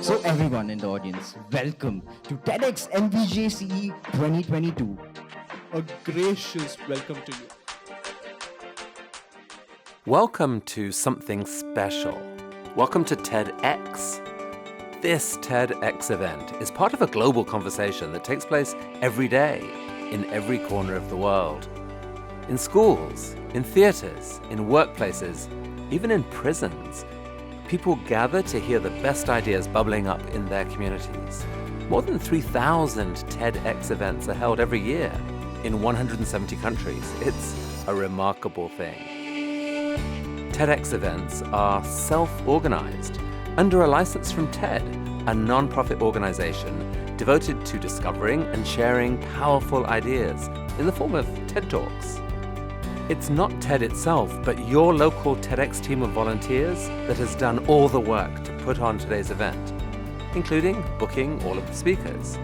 So everyone in the audience, welcome to TEDxMVJCE 2022. A gracious welcome to you. Welcome to something special. Welcome to TEDx. This TEDx event is part of a global conversation that takes place every day in every corner of the world. In schools, in theatres, in workplaces, even in prisons, people gather to hear the best ideas bubbling up in their communities. More than 3,000 TEDx events are held every year in 170 countries. It's a remarkable thing. TEDx events are self-organized under a license from TED, a non-profit organization devoted to discovering and sharing powerful ideas in the form of TED Talks. It's not TED itself, but your local TEDx team of volunteers that has done all the work to put on today's event, including booking all of the speakers.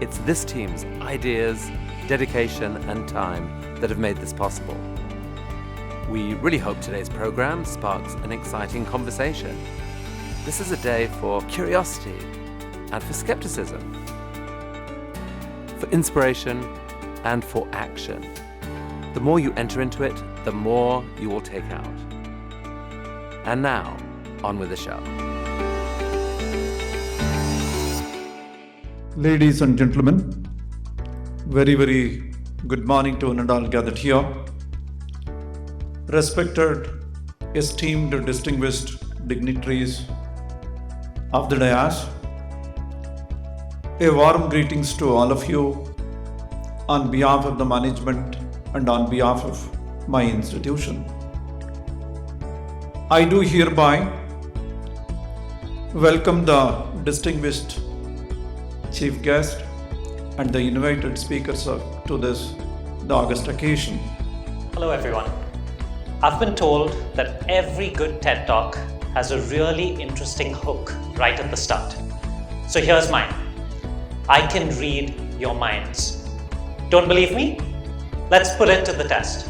It's this team's ideas, dedication, and time that have made this possible. We really hope today's program sparks an exciting conversation. This is a day for curiosity and for skepticism, for inspiration and for action. The more you enter into it, the more you will take out. And now, on with the show. Ladies and gentlemen, very good morning to one and all gathered here. Respected, esteemed, distinguished dignitaries of the dais, a warm greetings to all of you on behalf of the management and on behalf of my institution. I do hereby welcome the distinguished chief guest and the invited speakers to the August occasion. Hello everyone. I've been told that every good TED Talk has a really interesting hook right at the start. So here's mine. I can read your minds. Don't believe me? Let's put it to the test.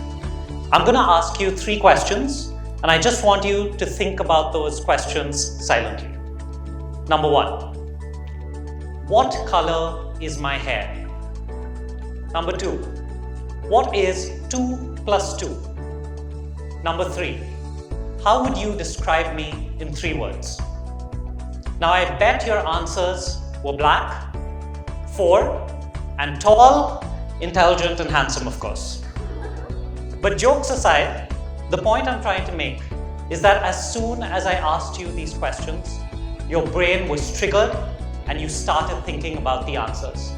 I'm going to ask you 3 questions, and I just want you to think about those questions silently. Number 1. What color is my hair? Number 2. What is 2 plus 2? Number 3. How would you describe me in 3 words? Now I bet your answers were black, 4, and tall, intelligent and handsome, of course. But jokes aside, the point I'm trying to make is that as soon as I asked you these questions, your brain was triggered and you started thinking about the answers.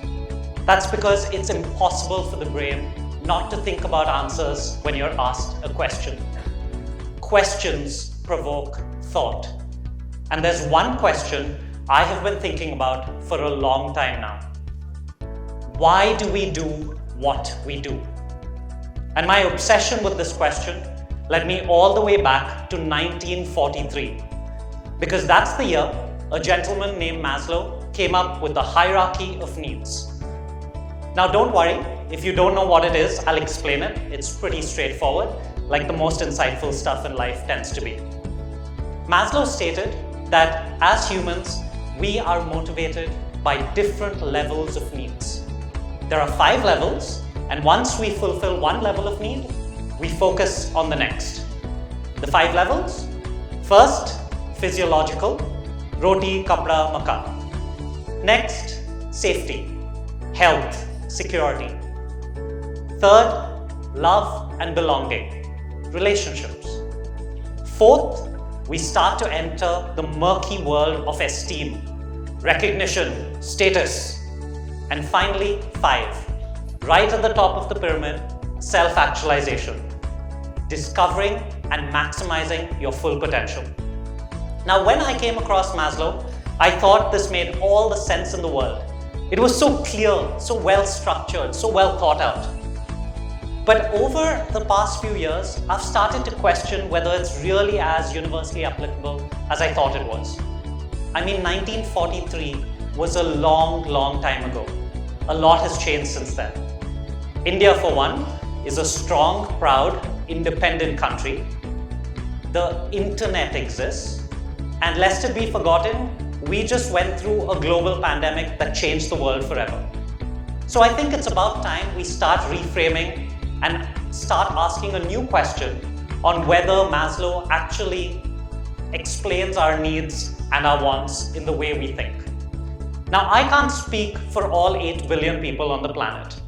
That's because it's impossible for the brain not to think about answers when you're asked a question. Questions provoke thought. And there's one question I have been thinking about for a long time now. Why do we do what we do? And my obsession with this question led me all the way back to 1943, because that's the year a gentleman named Maslow came up with the hierarchy of needs. Now don't worry, if you don't know what it is, I'll explain it. It's pretty straightforward, like the most insightful stuff in life tends to be. Maslow stated that as humans, we are motivated by different levels of needs. There are 5 levels, and once we fulfill one level of need, we focus on the next. The 5 levels: first, physiological, roti, kapda, makan. Next, safety, health, security. Third, love and belonging, relationships. Fourth, we start to enter the murky world of esteem, recognition, status. And finally, 5, right at the top of the pyramid, self-actualization, discovering and maximizing your full potential. Now, when I came across Maslow, I thought this made all the sense in the world. It was so clear, so well structured, so well thought out. But over the past few years, I've started to question whether it's really as universally applicable as I thought it was. I mean, 1943 was a long time ago. A lot has changed since then. India, for one, is a strong, proud, independent country. The internet exists, and lest it be forgotten, we just went through a global pandemic that changed the world forever. So I think it's about time we start reframing and start asking a new question on whether Maslow actually explains our needs and our wants in the way we think. Now, I can't speak for all 8 billion people on the planet.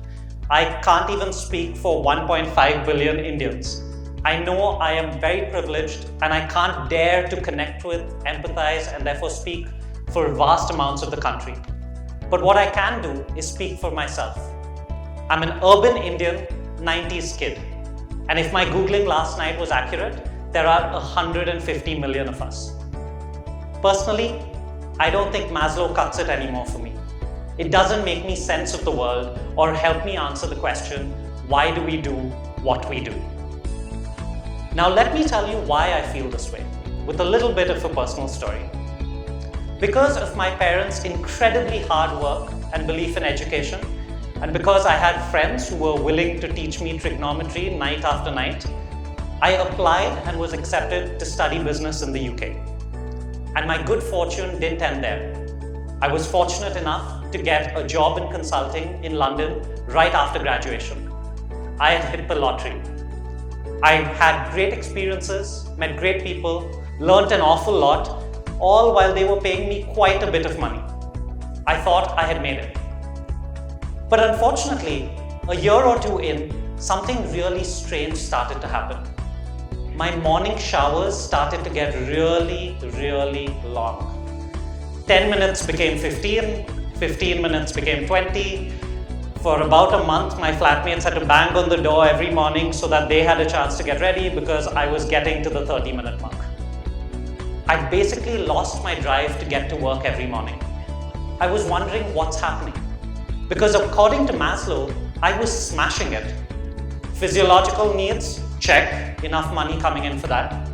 I can't even speak for 1.5 billion Indians. I know I am very privileged and I can't dare to connect with, empathize, and therefore speak for vast amounts of the country. But what I can do is speak for myself. I'm an urban Indian, 90s kid. And if my Googling last night was accurate, there are 150 million of us. Personally, I don't think Maslow cuts it anymore for me. It doesn't make me sense of the world or help me answer the question, why do we do what we do? Now let me tell you why I feel this way, with a little bit of a personal story. Because of my parents' incredibly hard work and belief in education, and because I had friends who were willing to teach me trigonometry night after night, I applied and was accepted to study business in the UK. And my good fortune didn't end there. I was fortunate enough to get a job in consulting in London right after graduation. I had hit the lottery. I had great experiences, met great people, learnt an awful lot, all while they were paying me quite a bit of money. I thought I had made it. But unfortunately, a year or two in, something really strange started to happen. My morning showers started to get really, really long. 10 minutes became 15, 15 minutes became 20. For about a month, my flatmates had to bang on the door every morning so that they had a chance to get ready because I was getting to the 30-minute mark. I basically lost my drive to get to work every morning. I was wondering what's happening. Because according to Maslow, I was smashing it. Physiological needs, check, enough money coming in for that.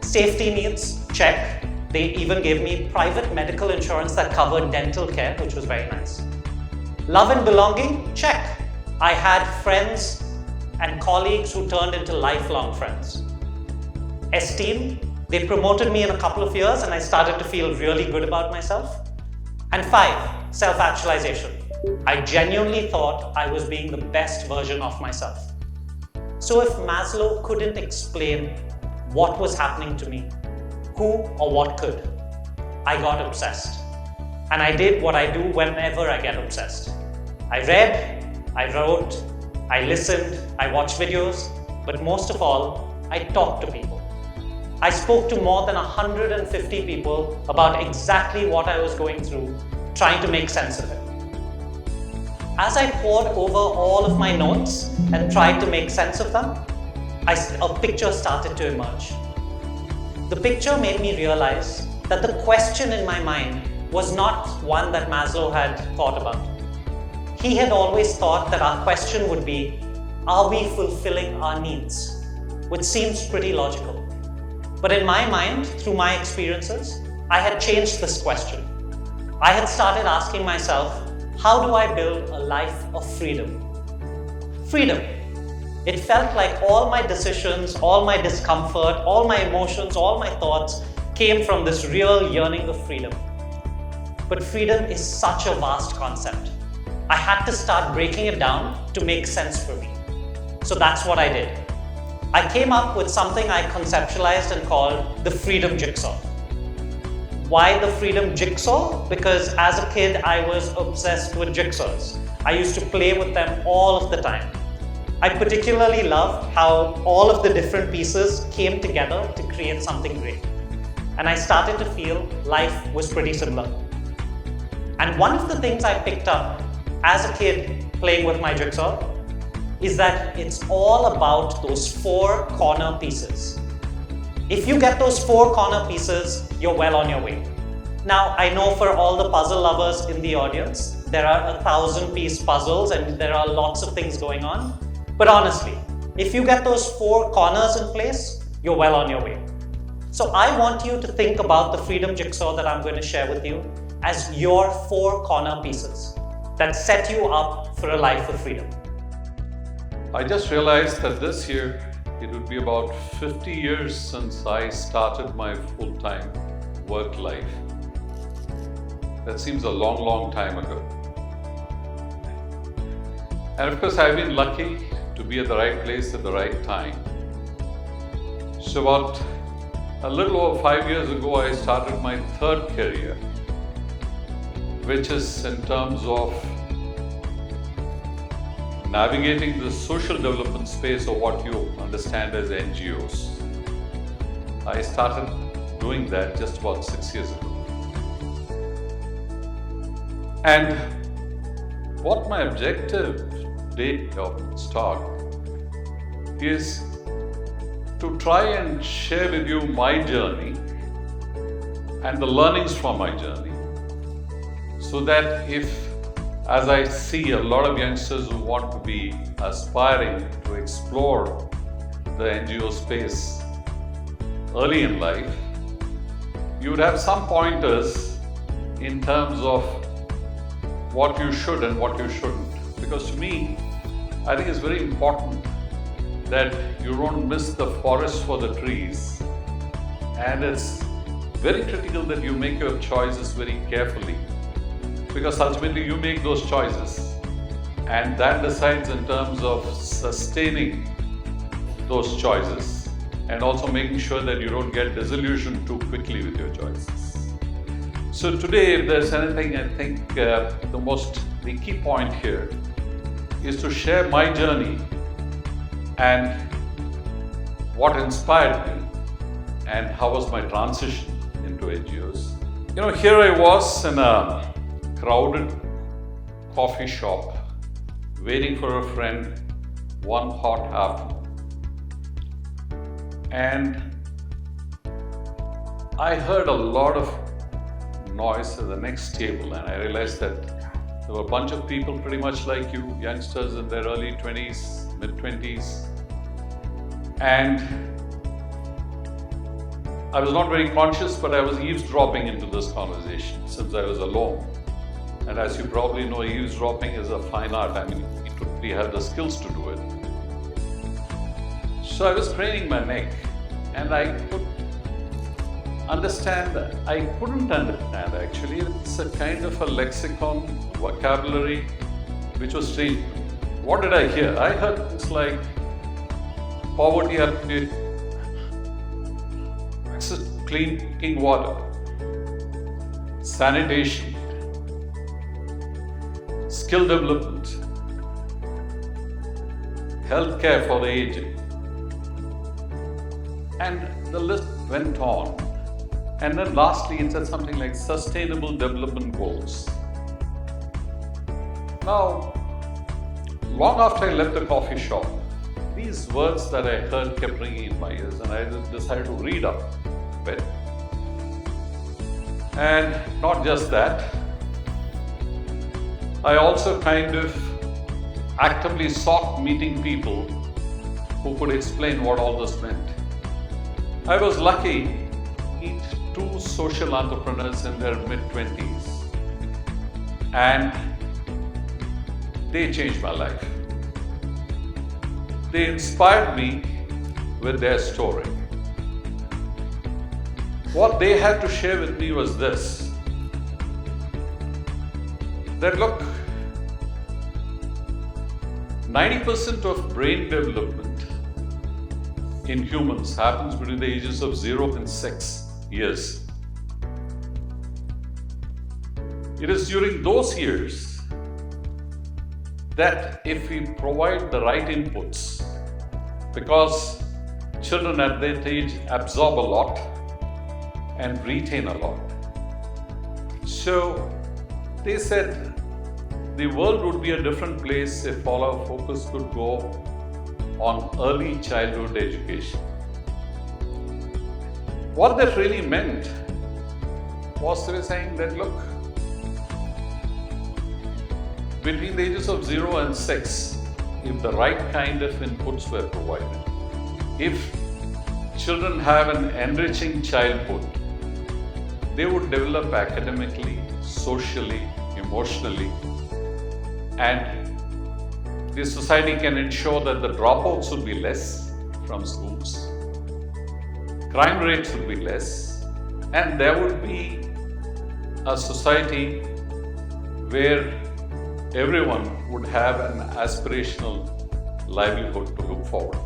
Safety needs, check. They even gave me private medical insurance that covered dental care, which was very nice. Love and belonging, check. I had friends and colleagues who turned into lifelong friends. Esteem, they promoted me in a couple of years and I started to feel really good about myself. And 5, self-actualization. I genuinely thought I was being the best version of myself. So if Maslow couldn't explain what was happening to me, who or what could, I got obsessed. And I did what I do whenever I get obsessed. I read, I wrote, I listened, I watched videos, but most of all, I talked to people. I spoke to more than 150 people about exactly what I was going through, trying to make sense of it. As I pored over all of my notes and tried to make sense of them, a picture started to emerge. The picture made me realize that the question in my mind was not one that Maslow had thought about. He had always thought that our question would be, are we fulfilling our needs? Which seems pretty logical. But in my mind, through my experiences, I had changed this question. I had started asking myself, how do I build a life of freedom? Freedom. It felt like all my decisions, all my discomfort, all my emotions, all my thoughts came from this real yearning of freedom. But freedom is such a vast concept. I had to start breaking it down to make sense for me. So that's what I did. I came up with something I conceptualized and called the freedom jigsaw. Why the freedom jigsaw? Because as a kid, I was obsessed with jigsaws. I used to play with them all of the time. I particularly loved how all of the different pieces came together to create something great. And I started to feel life was pretty similar. And one of the things I picked up as a kid playing with my jigsaw is that it's all about those 4 corner pieces. If you get those 4 corner pieces, you're well on your way. Now, I know for all the puzzle lovers in the audience, there are 1,000-piece puzzles and there are lots of things going on. But honestly, if you get those 4 corners in place, you're well on your way. So I want you to think about the freedom jigsaw that I'm going to share with you as your 4 corner pieces that set you up for a life of freedom. I just realized that this year it would be about 50 years since I started my full-time work life. That seems a long, long time ago. And of course, I've been lucky to be at the right place at the right time. So about a little over 5 years ago, I started my third career, which is in terms of navigating the social development space, or what you understand as NGOs. I started doing that just about 6 years ago. And what my objective today of this talk is to try and share with you my journey and the learnings from my journey, so that if, as I see a lot of youngsters who want to be aspiring to explore the NGO space early in life, you would have some pointers in terms of what you should and what you shouldn't. Because to me, I think it's very important that you don't miss the forest for the trees. And it's very critical that you make your choices very carefully, because ultimately you make those choices, and that decides in terms of sustaining those choices and also making sure that you don't get disillusioned too quickly with your choices. So today, if there's anything, I think the key point here is to share my journey and what inspired me and how was my transition into NGOs. You know, here I was in a crowded coffee shop waiting for a friend one hot afternoon. And I heard a lot of noise at the next table, and I realized that there were a bunch of people pretty much like you, youngsters in their early 20s, mid-20s. And I was not very conscious, but I was eavesdropping into this conversation since I was alone. And as you probably know, eavesdropping is a fine art. I mean, you totally have the skills to do it. So I was craning my neck, and I couldn't understand actually. It's a kind of a lexicon, vocabulary, which was strange. What did I hear? I heard things like poverty, access to clean drinking water, sanitation, skill development, healthcare for the aged. And the list went on. And then lastly, it said something like sustainable development goals. Now, long after I left the coffee shop, these words that I heard kept ringing in my ears, and I decided to read up a bit. And not just that, I also kind of actively sought meeting people who could explain what all this meant. I was lucky to meet two social entrepreneurs in their mid-20s, and they changed my life. They inspired me with their story. What they had to share with me was this: that look, 90% of brain development in humans happens between the ages of 0 and 6 years. It is during those years that if we provide the right inputs, because children at that age absorb a lot and retain a lot. So they said the world would be a different place if all our focus could go on early childhood education. What that really meant was they were saying that look, between the ages of 0 and 6, if the right kind of inputs were provided, if children have an enriching childhood, they would develop academically, socially, emotionally, and the society can ensure that the dropouts will be less from schools, crime rates will be less, and there would be a society where everyone would have an aspirational livelihood to look forward.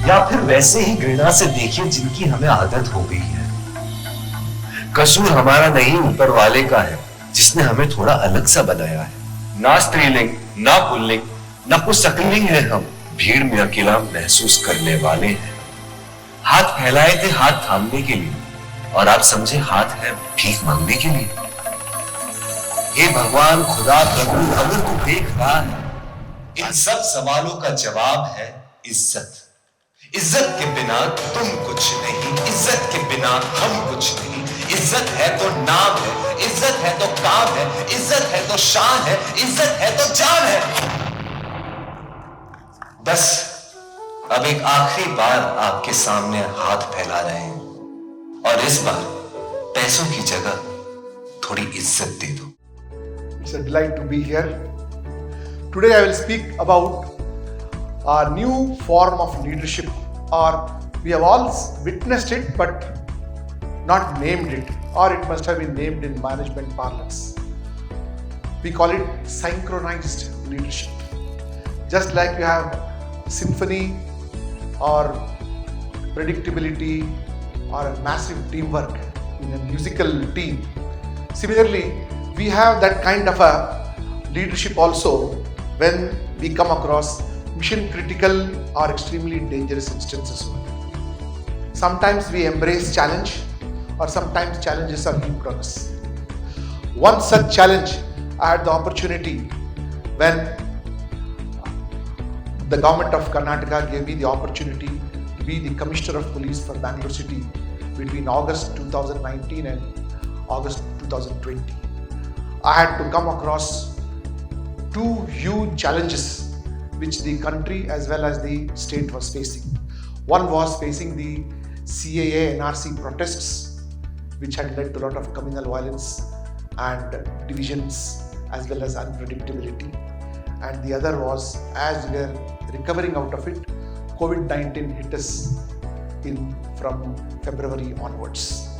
या फिर वैसे ही घृणा से देखिए जिनकी हमें आदत हो गई है। कसूर हमारा नहीं, ऊपर वाले का है, जिसने हमें थोड़ा अलग सा बनाया है। ना स्त्रीलिंग, ना पुल्लिंग, ना पुंसकलिंग है हम, भीड़ में अकेला महसूस करने वाले हैं। हाथ फैलाए थे हाथ थामने के लिए, और आप समझे हाथ है भीख मांगने के लिए। हे भगवान, खुदा, प्रभु, अगर तू देख रहा है, इन सब सवालों का जवाब है इज्जत। इज्जत के बिना तुम कुछ नहीं, इज्जत के बिना हम कुछ नहीं। इज्जत है तो नाम है, इज्जत है तो काम है, इज्जत है तो शान है, इज्जत है तो जान है। बस अब एक आखिरी बार आपके सामने हाथ फैला रहे हैं, और इस बार पैसों की जगह थोड़ी इज्जत दे दो। It's a delight to be here. Today I will speak about a new form of leadership, or we have all witnessed it but not named it, or it must have been named in management parlance. We call it synchronized leadership. Just like you have symphony or predictability or a massive teamwork in a musical team, similarly we have that kind of a leadership also when we come across mission critical or extremely dangerous instances. Sometimes we embrace challenge, or sometimes challenges are heaped on us. One such challenge I had the opportunity when the government of Karnataka gave me the opportunity to be the Commissioner of Police for Bengaluru City between August 2019 and August 2020. I had to come across two huge challenges which the country as well as the state was facing. One was facing the CAA NRC protests, which had led to a lot of communal violence and divisions as well as unpredictability. And the other was, as we were recovering out of it, COVID-19 hit us from February onwards.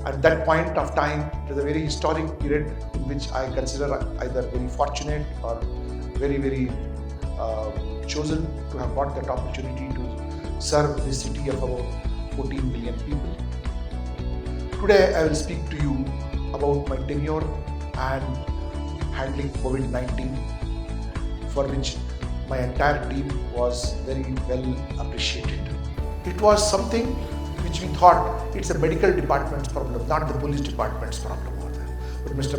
At that point of time, it was a very historic period in which I consider either very fortunate or very, very chosen to have got that opportunity to serve this city of about 14 million people. Today, I will speak to you about my tenure and handling COVID-19, for which my entire team was very well appreciated. It was something which we thought it's a medical department's problem, not the police department's problem. But Mr.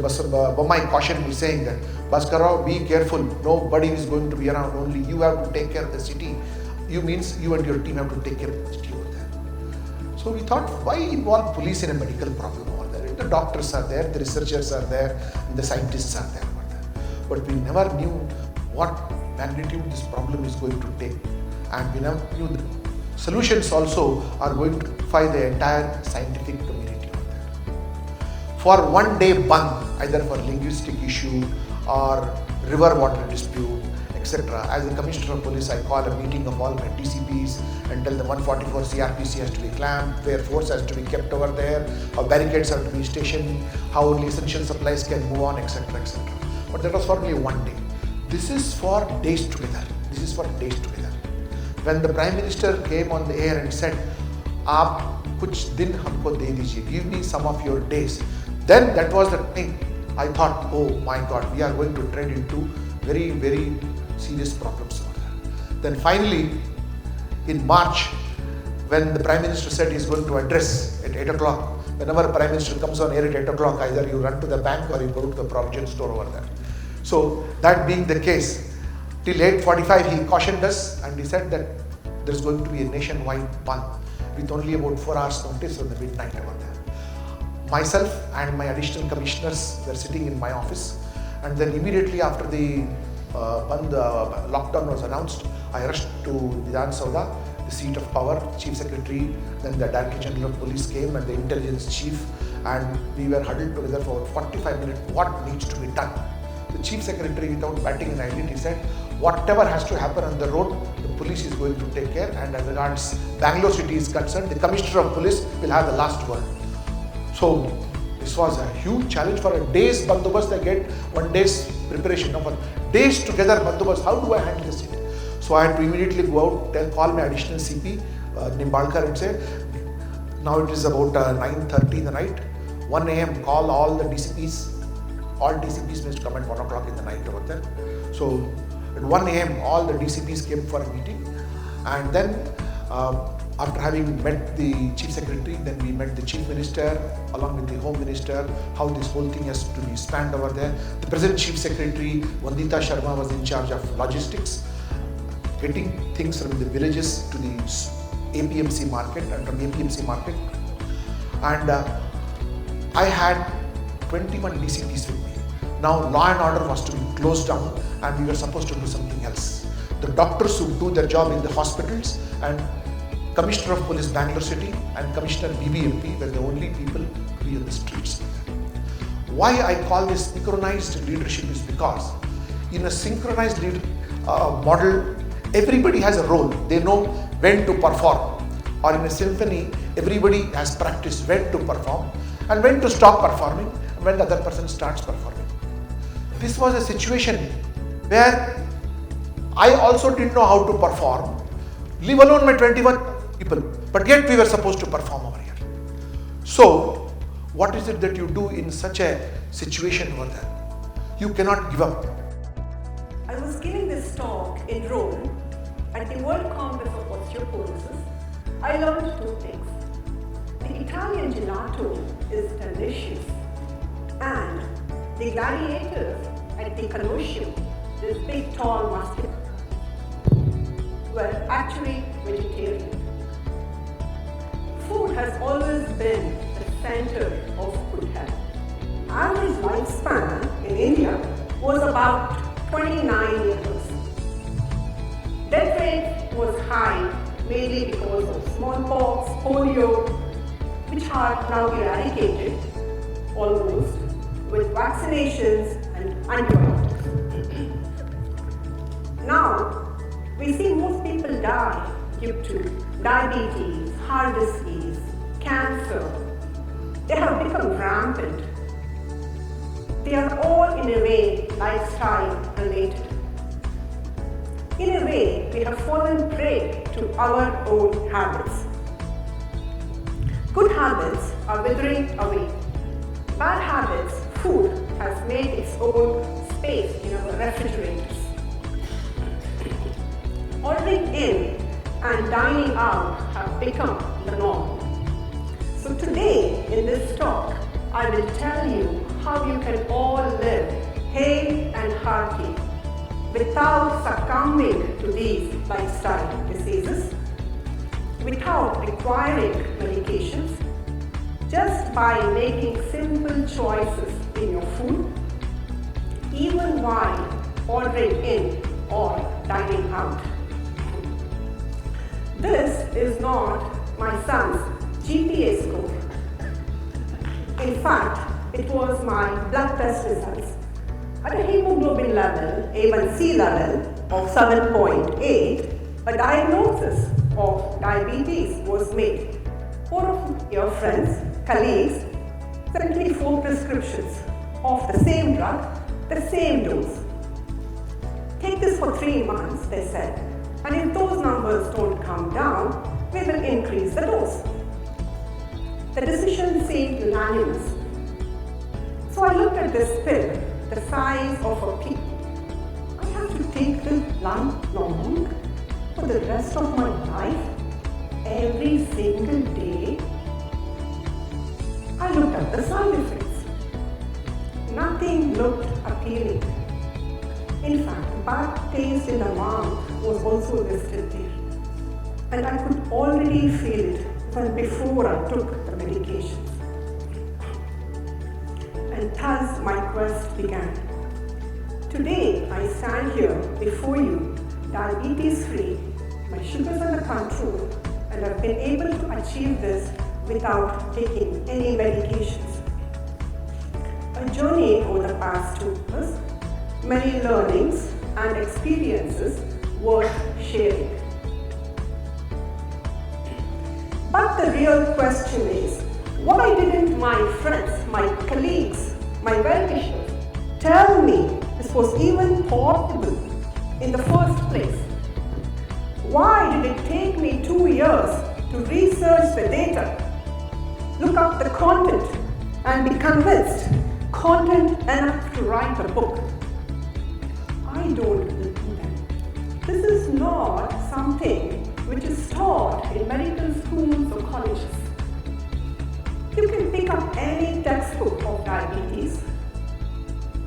Bommai cautioned me saying that, Bhaskar, be careful, nobody is going to be around, only you have to take care of the city. You means you and your team have to take care of the city over there. So we thought, why involve police in a medical problem over there? The doctors are there, the researchers are there, and the scientists are there over there. But we never knew what magnitude this problem is going to take, and we never knew the solutions also are going to defy the entire scientific community out there. For one day band, either for linguistic issue or river water dispute, etc. As a Commissioner of Police, I call a meeting of all my TCPs and tell them 144 CRPC has to be clamped, where force has to be kept over there, how barricades have to be stationed, how only essential supplies can move on, etc. etc. But that was for only one day. This is for days together. This is for days together. When the Prime Minister came on the air and said, "Aap kuch din humko de dijiye, give me some of your days," then that was the thing. I thought, oh my God, we are going to tread into very, very serious problems over there. Then finally, in March, when the Prime Minister said he is going to address at 8 o'clock, whenever a Prime Minister comes on air at 8 o'clock, either you run to the bank or you go to the provision store over there. So that being the case, till 8:45 he cautioned us and he said that there is going to be a nationwide band with only about 4 hours notice on the midnight over there. Myself and my additional commissioners were sitting in my office, and then immediately after the lockdown was announced, I rushed to Vidhan Sauda, the seat of power. Chief Secretary, then the Director General of Police came and the Intelligence Chief, and we were huddled together for 45 minutes. What needs to be done? The Chief Secretary, without batting an eyelid, he said, whatever has to happen on the road, the police is going to take care, and as regards Bangalore city is concerned, the Commissioner of Police will have the last word. So This was a huge challenge. For a day's bandobast, I get 1 day's preparation. Now for days together bandobast, how do I handle this? So I had to immediately go out, call my additional CP, Nimbalkar, and say, now it is about 9:30 in the night, 1 a.m. call all the DCPs. All DCPs must come at 1 o'clock in the night over there. So at 1 a.m. all the DCPs came for a meeting, and then after having met the Chief Secretary, then we met the Chief Minister along with the Home Minister, how this whole thing has to be spanned over there. The present Chief Secretary, Vandita Sharma, was in charge of logistics, getting things from the villages to the APMC market and from APMC market. And I had 21 DCPs with me. Now law and order was to be closed down and we were supposed to do something else. The doctors who do their job in the hospitals and Commissioner of Police Bangalore City and Commissioner BBMP were the only people to be on the streets. Why I call this synchronized leadership is because in a synchronized model, everybody has a role. They know when to perform. Or in a symphony, everybody has practiced when to perform and when to stop performing and when the other person starts performing. This was a situation where I also didn't know how to perform, leave alone my 21 people, but yet we were supposed to perform over here. So, what is it that you do in such a situation over there? You cannot give up. I was giving this talk in Rome at the World Congress of Osteoporosis. I learned 2 things. The Italian gelato is delicious, and the gladiators at the Colosseum, this big tall musket, were actually vegetarian. Food has always been the center of good health. Average lifespan in India was about 29 years. Death rate was high, mainly because of smallpox, polio, which are now eradicated almost with vaccinations and antibiotics. Now, we see most people die due to diabetes, heart disease, cancer. They have become rampant. They are all in a way lifestyle related. In a way, we have fallen prey to our own habits. Good habits are withering away. Bad habits, food, has made its own space in our refrigerators. Ordering in and dining out have become the norm. So today, in this talk, I will tell you how you can all live hale and hearty without succumbing to these lifestyle diseases, without requiring medications, just by making simple choices in your food, even while ordering in or dining out. This is not my son's GPA score. In fact, it was my blood test results. At a hemoglobin level, A1C level of 7.8, a diagnosis of diabetes was made. 4 of your friends, colleagues, sent me 4 prescriptions of the same drug, the same dose. Take this for 3 months, they said, and if those numbers don't come down, we will increase the dose. The decision seemed unanimous. So I looked at this pill, the size of a pea. I have to take this long for the rest of my life, every single day. I looked at the side effects. Nothing looked appealing. In fact, bad taste in the mouth was also listed there. And I could already feel it even before I took the medications. And thus my quest began. Today I stand here before you, diabetes-free, my sugars under control, and I've been able to achieve this without taking any medications. A journey over the past 2 years, many learnings and experiences worth sharing. But the real question is, Why didn't my friends, my colleagues, my well-wishers tell me this was even possible in the first place? Why did it take me 2 years to research the data, look up the content, and be convinced content enough to write a book? I don't believe that. This is not something which is taught in medical schools or colleges. You can pick up any textbook of diabetes.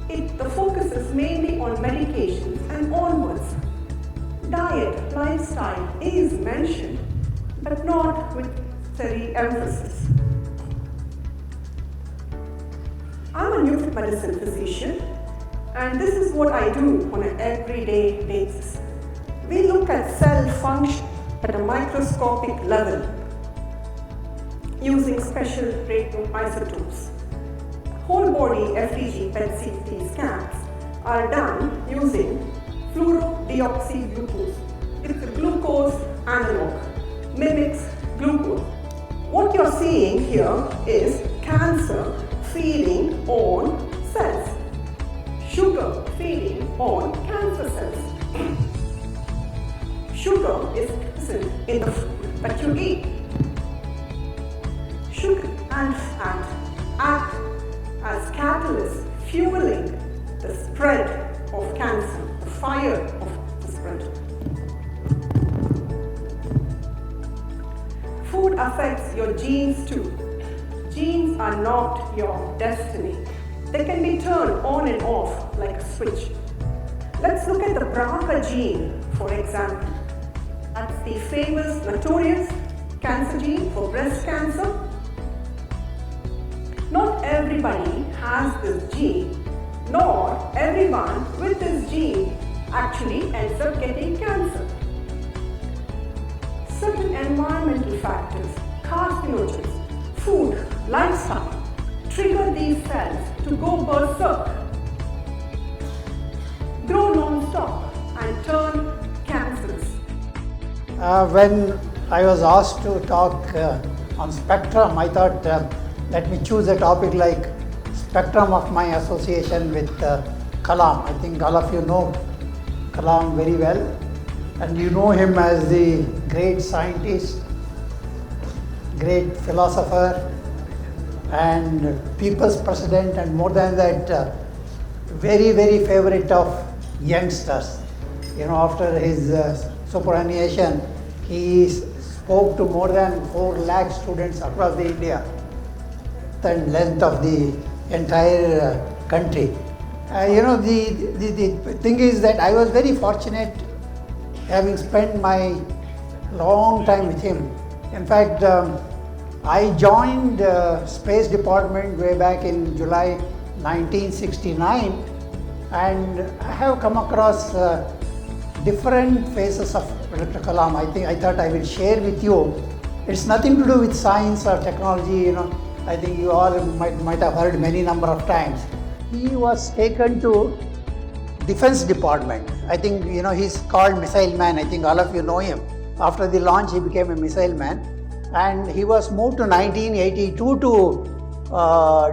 The focus is mainly on medications and onwards. Diet, lifestyle is mentioned, but not with necessary emphasis. I'm a new medicine physician, and this is what I do on an everyday basis. We look at cell function at a microscopic level using special radioisotopes. Whole body FDG PET-CT scans are done using fluorodeoxyglucose. It's a glucose analog, mimics glucose. What you're seeing here is cancer feeding on cells, sugar feeding on cancer cells. Sugar is present in the food that you eat. Sugar and fat act as catalysts fueling the spread of cancer, the fire of the spread. Food affects your genes too. Genes are not your destiny. They can be turned on and off like a switch. Let's look at the BRCA gene, for example. That's the famous, notorious cancer gene for breast cancer. Not everybody has this gene, nor everyone with this gene actually ends up getting cancer. Certain environmental factors, carcinogens, food, lifestyle, trigger these cells to go berserk, grow non-stop, and turn cancerous. When I was asked to talk on spectrum, I thought let me choose a topic like spectrum of my association with Kalam. I think all of you know Kalam very well, and you know him as the great scientist, great philosopher, and people's president, and more than that, very, very favorite of youngsters. You know, after his superannuation, he spoke to more than 4 lakh students across the India and length of the entire country. You know, the thing is that I was very fortunate having spent my long time with him. In fact, I joined Space Department way back in July 1969, and I have come across different phases of Dr. Kalam. I thought I will share with you. It's nothing to do with science or technology, you know. I think you all might have heard many number of times. He was taken to Defense Department. I think, you know, he's called Missile Man. I think all of you know him. After the launch, he became a Missile Man. And he was moved to 1982 to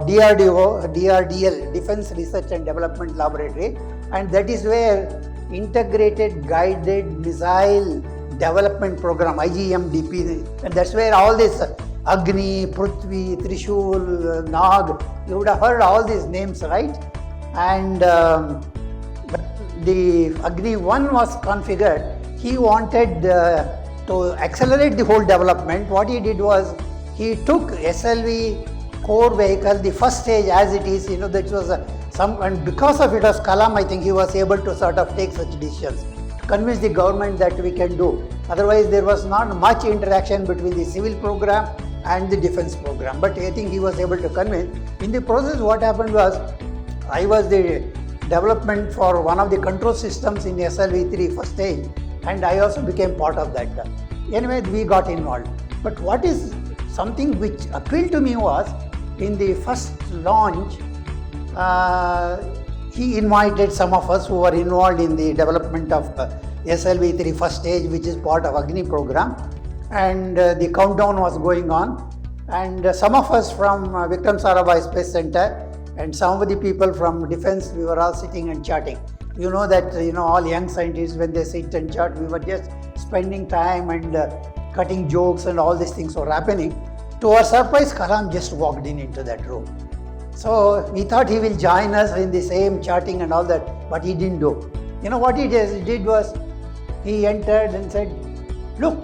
DRDL, Defense Research and Development Laboratory. And that is where Integrated Guided Missile Development Program, IGMDP, and that's where all this Agni, Prithvi, Trishul, Nag, you would have heard all these names, right? And the Agni 1 was configured. He wanted to accelerate the whole development. What he did was, he took SLV core vehicle, the first stage as it is, you know, that was and because of it was Kalam, I think he was able to sort of take such decisions, to convince the government that we can do. Otherwise, there was not much interaction between the civil program and the defense program. But I think he was able to convince. In the process, what happened was, I was the development for one of the control systems in SLV3 first stage, and I also became part of that. Anyway, we got involved. But what is something which appealed to me was, in the first launch, he invited some of us who were involved in the development of SLV3 first stage, which is part of Agni program, and the countdown was going on. And some of us from Vikram Sarabhai Space Center and some of the people from defense, we were all sitting and chatting. You know that, all young scientists, when they sit and chat, we were just spending time and cutting jokes and all these things were happening. To our surprise, Kalam just walked into that room. So we thought he will join us in the same chatting and all that, but he didn't do. You know what he did was, he entered and said, look,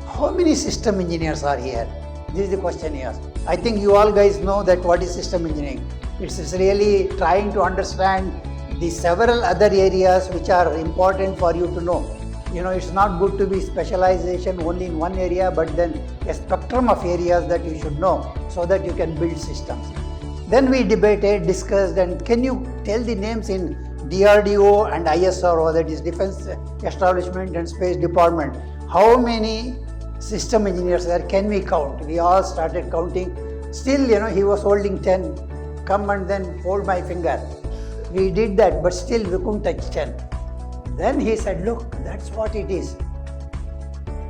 how many system engineers are here? This is the question he asked. I think you all guys know that what is system engineering. It's really trying to understand the several other areas which are important for you to know. It's not good to be specialization only in one area, but then a spectrum of areas that you should know so that you can build systems. Then we debated, discussed, and can you tell the names in DRDO and ISRO, that is Defense Establishment and Space Department, how many system engineers there can we count? We all started counting. Still, he was holding 10. Come and then hold my finger. We did that, but still we couldn't touch 10. Then he said, look, that's what it is.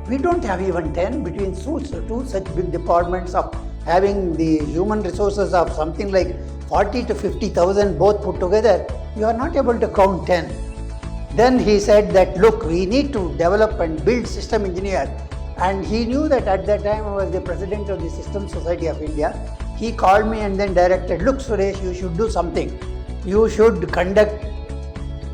We don't have even 10 between two such big departments of having the human resources of something like 40 to 50,000 both put together. You are not able to count 10. Then he said that, look, we need to develop and build system engineer. And he knew that at that time I was the president of the System Society of India. He called me and then directed, look Suresh, you should do something. You should conduct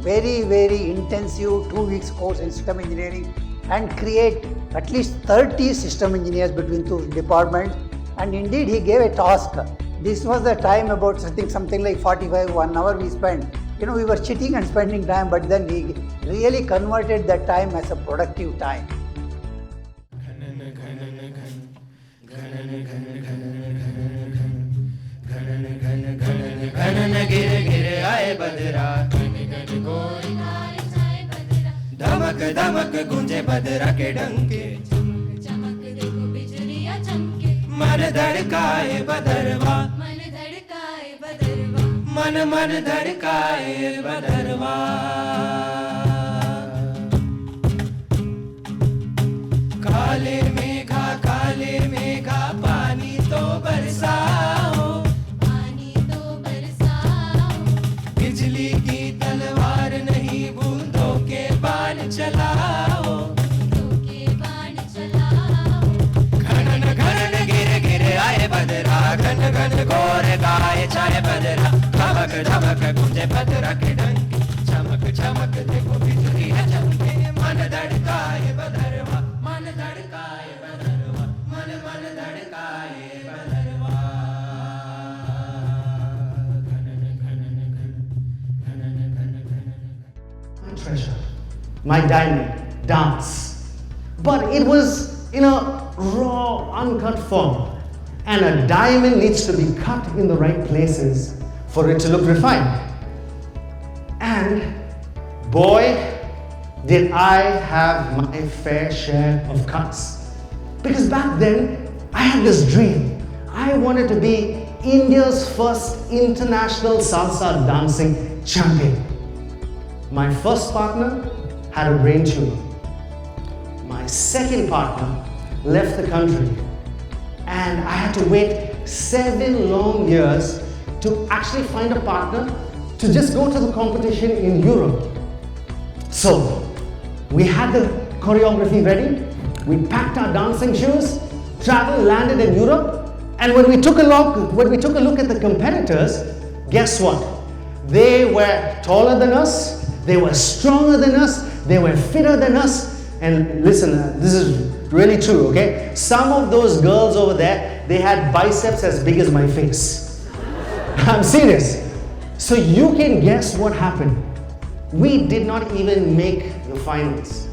very, very intensive 2 weeks course in system engineering and create at least 30 system engineers between two departments. And indeed he gave a task. This was the time about something like 1 hour we spent. We were cheating and spending time, but then he really converted that time as a productive time. धमक धमक गूंजे बदरा के डंके, चमक देखो बिजलियां चमके, मन धड़काए बदरवा, मन धड़काए बदरवा, मन धड़काए बदरवा। काले मेघा पानी तो बरसाओ, पानी तो बरसाओ, बिजली की तलवार नहीं बूंदों के बाण चलाओ, घन घन गिर आए बदरा, घन घन घोर गाए छाए बदरा, धमक धमक गूंजे बदरा के डंके, चमक चमक देखो बिजलियां चमके, मन धड़काए बदरवा, मन धड़काए बदरवा, मन धड़काए बदरवा। Treasure, my diamond, dance. But it was in a raw, uncut form. And a diamond needs to be cut in the right places for it to look refined. And boy, did I have my fair share of cuts. Because back then, I had this dream. I wanted to be India's first international salsa dancing champion. My first partner had a brain tumor. My second partner left the country, and I had to wait 7 long years to actually find a partner to just go to the competition in Europe. So we had the choreography ready, we packed our dancing shoes, traveled, landed in Europe, and when we took a look at the competitors, guess what? They were taller than us, they were stronger than us, they were fitter than us. And listen, this is really true, okay? Some of those girls over there, they had biceps as big as my face. I'm serious. So you can guess what happened. We did not even make the finals.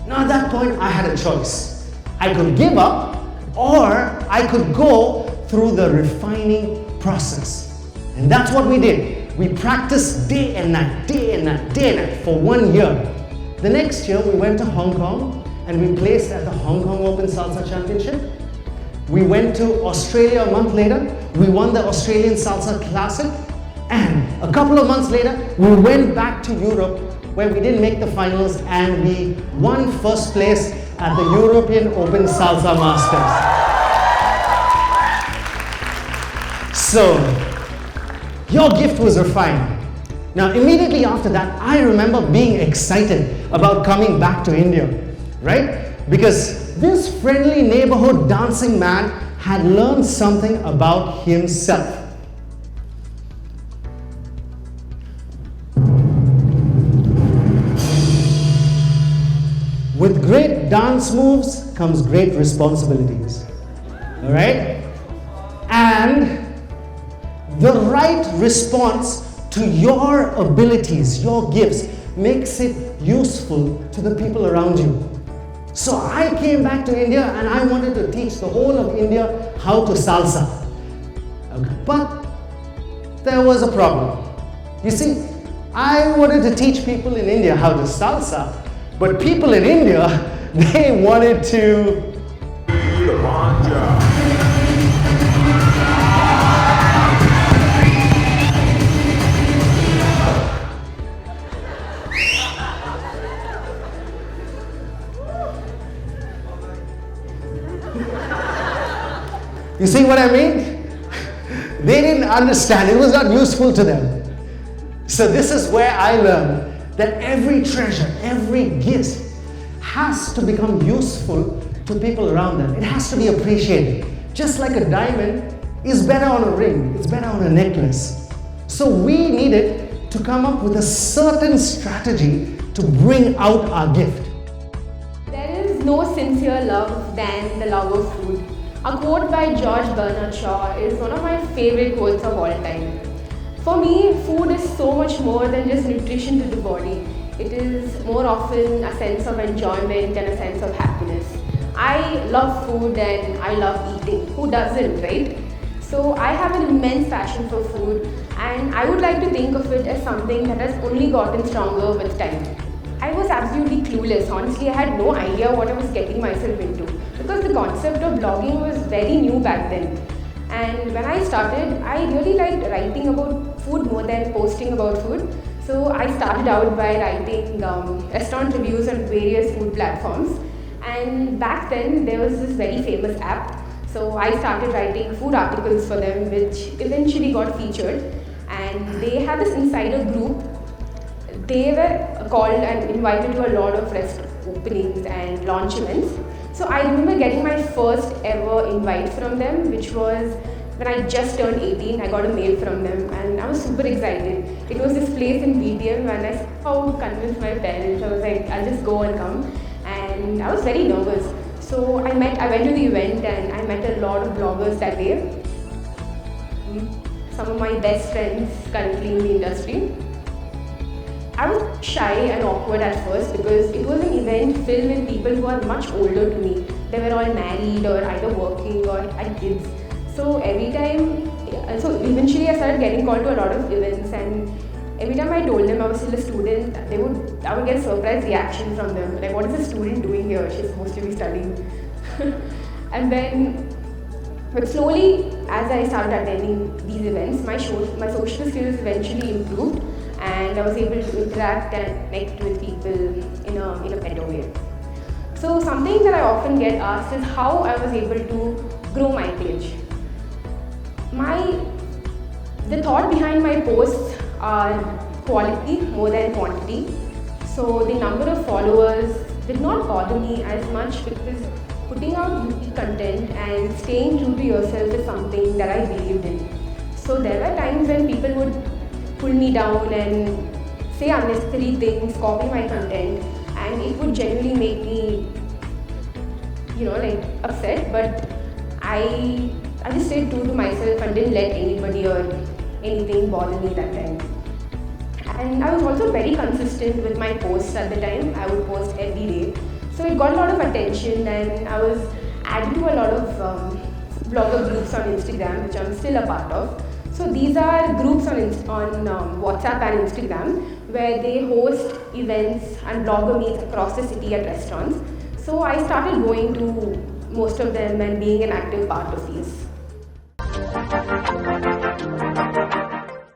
Now at that point, I had a choice. I could give up, or I could go through the refining process. And that's what we did. We practiced day and night, day and night, day and night for 1 year. The next year, we went to Hong Kong and we placed at the Hong Kong Open Salsa Championship. We went to Australia a month later. We won the Australian Salsa Classic. And a couple of months later, we went back to Europe where we didn't make the finals and we won first place at the European Open Salsa Masters. So, your gift was refined. Now, immediately after that, I remember being excited about coming back to India, right? Because this friendly neighborhood dancing man had learned something about himself. With great dance moves comes great responsibilities, all right? And the right response to your abilities, your gifts, makes it useful to the people around you. So I came back to India and I wanted to teach the whole of India how to salsa. Okay. But there was a problem. You see, I wanted to teach people in India how to salsa, but people in India, they wanted to You see what I mean? They didn't understand. It was not useful to them. So this is where I learned that every treasure, every gift has to become useful to people around them. It has to be appreciated. Just like a diamond is better on a ring, it's better on a necklace. So we needed to come up with a certain strategy to bring out our gift. There is no sincere love than the love of food. A quote by George Bernard Shaw is one of my favorite quotes of all time. For me, food is so much more than just nutrition to the body. It is more often a sense of enjoyment and a sense of happiness. I love food and I love eating. Who doesn't, right? So I have an immense passion for food, and I would like to think of it as something that has only gotten stronger with time. I was absolutely clueless. Honestly, I had no idea what I was getting myself into, because the concept of blogging was very new back then. And when I started, I really liked writing about food more than posting about food. So I started out by writing restaurant reviews on various food platforms. And back then, there was this very famous app. So I started writing food articles for them, which eventually got featured. And they had this insider group. They were called and invited to a lot of restaurant openings and launch events. So I remember getting my first ever invite from them, which was when I just turned 18. I got a mail from them and I was super excited. It was this place in BTM, and I somehow convinced my parents. I was like, I'll just go and come. And I was very nervous. So I went to the event and I met a lot of bloggers that day. Some of my best friends currently in the industry. I was shy and awkward at first because it was an event filled with people who are much older to me. They were all married or either working or had kids. So eventually I started getting called to a lot of events, and every time I told them I was still a student, I would get a surprise reaction from them. Like, what is a student doing here? She's supposed to be studying. But slowly, as I started attending these events, my social skills eventually improved, and I was able to interact and connect with people in a better way. So something that I often get asked is how I was able to grow my page. The thought behind my posts are quality more than quantity. So the number of followers did not bother me as much, because putting out unique content and staying true to yourself is something that I believed in. So there were times when people would pull me down and say unnecessary things, copy my content, and it would genuinely make me, upset. But I just stayed true to myself and didn't let anybody or anything bother me that time. And I was also very consistent with my posts at the time. I would post every day. So it got a lot of attention, and I was added to a lot of blogger groups on Instagram, which I'm still a part of. So these are groups on WhatsApp and Instagram where they host events and blogger meets across the city at restaurants. So I started going to most of them and being an active part of these.